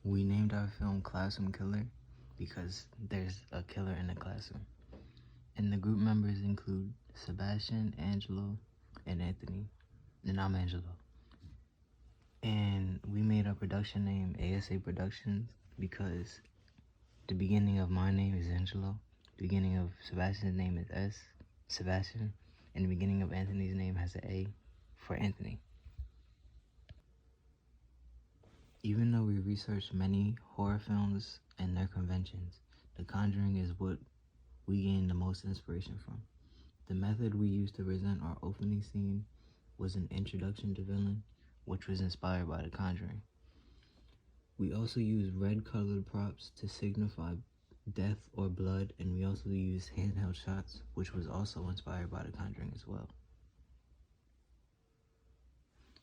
We named our film Classroom Killer because there's a killer in the classroom. And the group members include Sebastian, Angelo, and Anthony. And I'm Angelo. And we made our production name ASA Productions because the beginning of my name is Angelo, the beginning of Sebastian's name is S, Sebastian, and the beginning of Anthony's name has an A for Anthony. Even though we researched many horror films and their conventions, The Conjuring is what we gained the most inspiration from. The method we used to present our opening scene was an introduction to villain, which was inspired by The Conjuring. We also used red colored props to signify death or blood, and we also used handheld shots, which was also inspired by The Conjuring as well.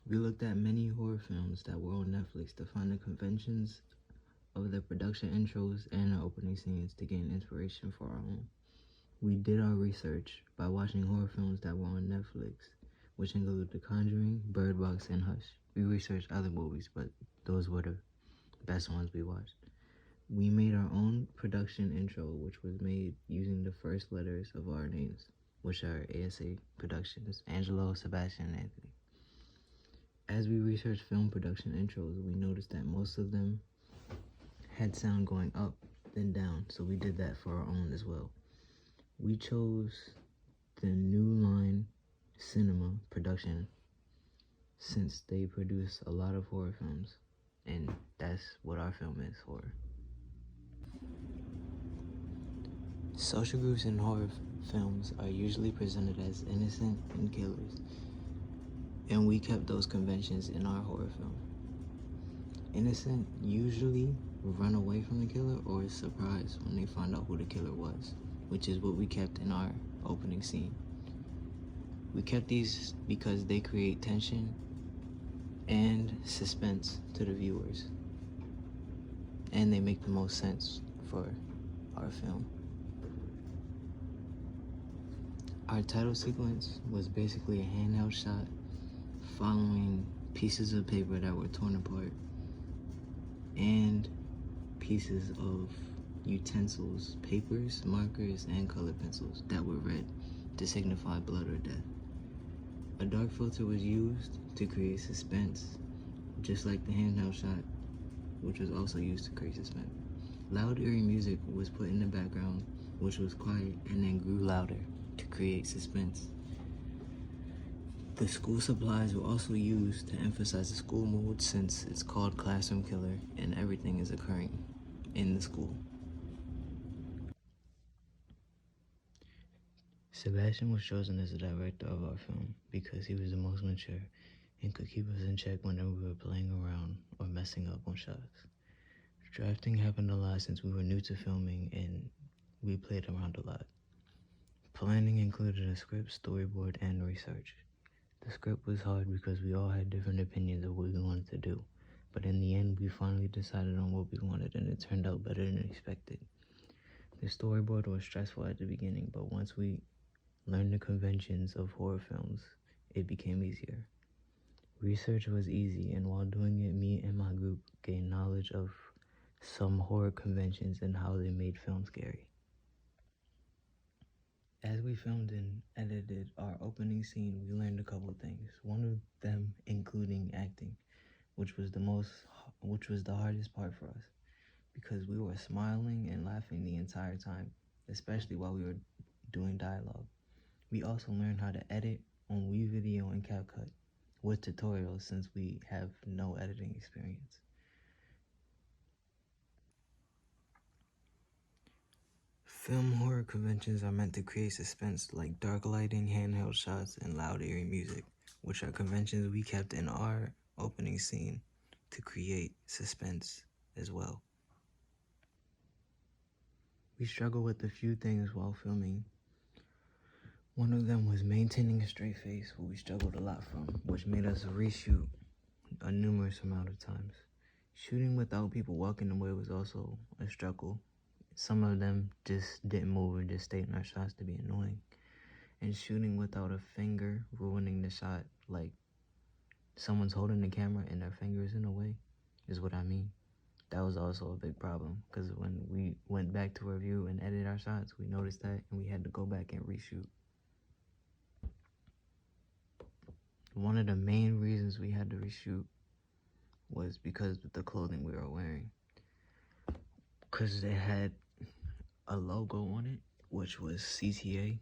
We looked at many horror films that were on Netflix to find the conventions of their production intros and their opening scenes to gain inspiration for our own. We did our research by watching horror films that were on Netflix, which include The Conjuring, Bird Box, and Hush. We researched other movies, but those were the best ones we watched. We made our own production intro, which was made using the first letters of our names, which are ASA Productions, Angelo, Sebastian, and Anthony. As we researched film production intros, we noticed that most of them had sound going up, then down, so we did that for our own as well. We chose the New Line Cinema production since they produce a lot of horror films, and that's what our film is, horror. Social groups in horror films are usually presented as innocent and killers, and we kept those conventions in our horror film. Innocent usually run away from the killer or is surprised when they find out who the killer was, which is what we kept in our opening scene. We kept these because they create tension and suspense to the viewers, and they make the most sense for our film. Our title sequence was basically a handheld shot following pieces of paper that were torn apart and pieces of utensils, papers, markers, and colored pencils that were red to signify blood or death. A dark filter was used to create suspense, just like the handheld shot, which was also used to create suspense. Loud, eerie music was put in the background, which was quiet and then grew louder to create suspense. The school supplies were also used to emphasize the school mood since it's called Classroom Killer and everything is occurring in the school. Sebastian was chosen as the director of our film because he was the most mature and could keep us in check whenever we were playing around or messing up on shots. Drafting happened a lot since we were new to filming and we played around a lot. Planning included a script, storyboard, and research. The script was hard because we all had different opinions of what we wanted to do, but in the end we finally decided on what we wanted and it turned out better than expected. The storyboard was stressful at the beginning, but once we learned the conventions of horror films, it became easier. Research was easy, and while doing it, me and my group gained knowledge of some horror conventions and how they made film scary. As we filmed and edited our opening scene, we learned a couple things. One of them including acting, which was the hardest part for us because we were smiling and laughing the entire time, especially while we were doing dialogue. We also learned how to edit on WeVideo and CapCut with tutorials since we have no editing experience. Film horror conventions are meant to create suspense like dark lighting, handheld shots, and loud eerie music, which are conventions we kept in our opening scene to create suspense as well. We struggled with a few things while filming. One of them was maintaining a straight face, what we struggled a lot from, which made us reshoot a numerous amount of times. Shooting without people walking away was also a struggle. Some of them just didn't move and just stayed in our shots to be annoying. And shooting without a finger ruining the shot, like someone's holding the camera and their finger is in the way, is what I mean. That was also a big problem because when we went back to review and edit our shots, we noticed that and we had to go back and reshoot. One of the main reasons we had to reshoot was because of the clothing we were wearing. Because it had a logo on it, which was CTA.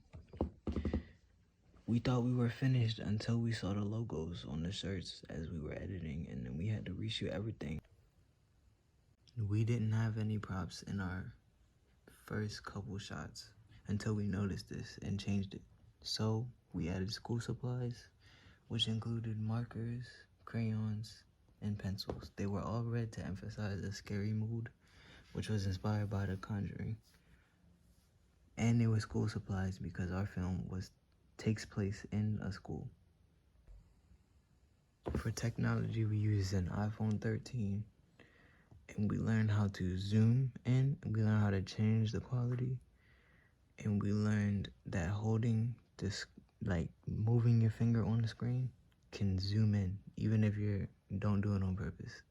We thought we were finished until we saw the logos on the shirts as we were editing, and then we had to reshoot everything. We didn't have any props in our first couple shots until we noticed this and changed it. So we added school supplies, which included markers, crayons, and pencils. They were all red to emphasize a scary mood, which was inspired by The Conjuring. And they were school supplies because our film takes place in a school. For technology, we used an iPhone 13, and we learned how to zoom in, and we learned how to change the quality, and we learned that holding this, like moving your finger on the screen, can zoom in, even if you don't do it on purpose.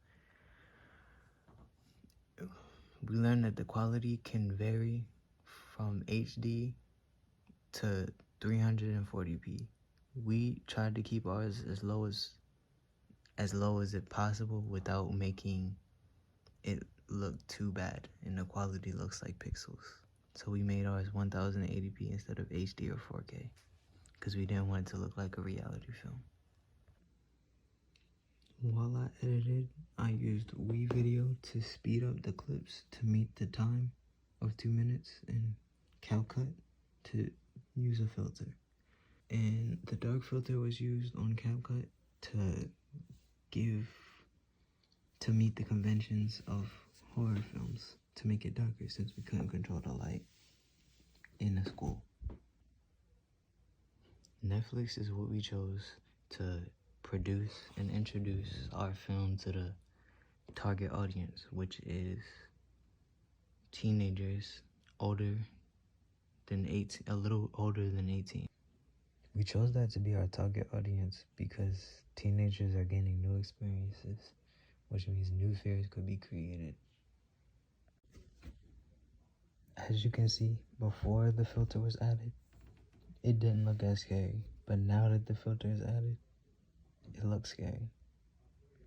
We learned that the quality can vary from HD to 340p. We tried to keep ours as low as it possible without making it look too bad, and the quality looks like pixels. So we made ours 1080p instead of HD or 4K because we didn't want it to look like a reality film. While I edited, I used WeVideo to speed up the clips to meet the time of 2 minutes, and CapCut to use a filter. And the dark filter was used on CapCut to meet the conventions of horror films, to make it darker since we couldn't control the light in the school. Netflix is what we chose to produce and introduce our film to the target audience, which is teenagers older than 18, a little older than 18. We chose that to be our target audience because teenagers are gaining new experiences, which means new fears could be created. As you can see, before the filter was added, it didn't look as scary, but now that the filter is added, it looks scary.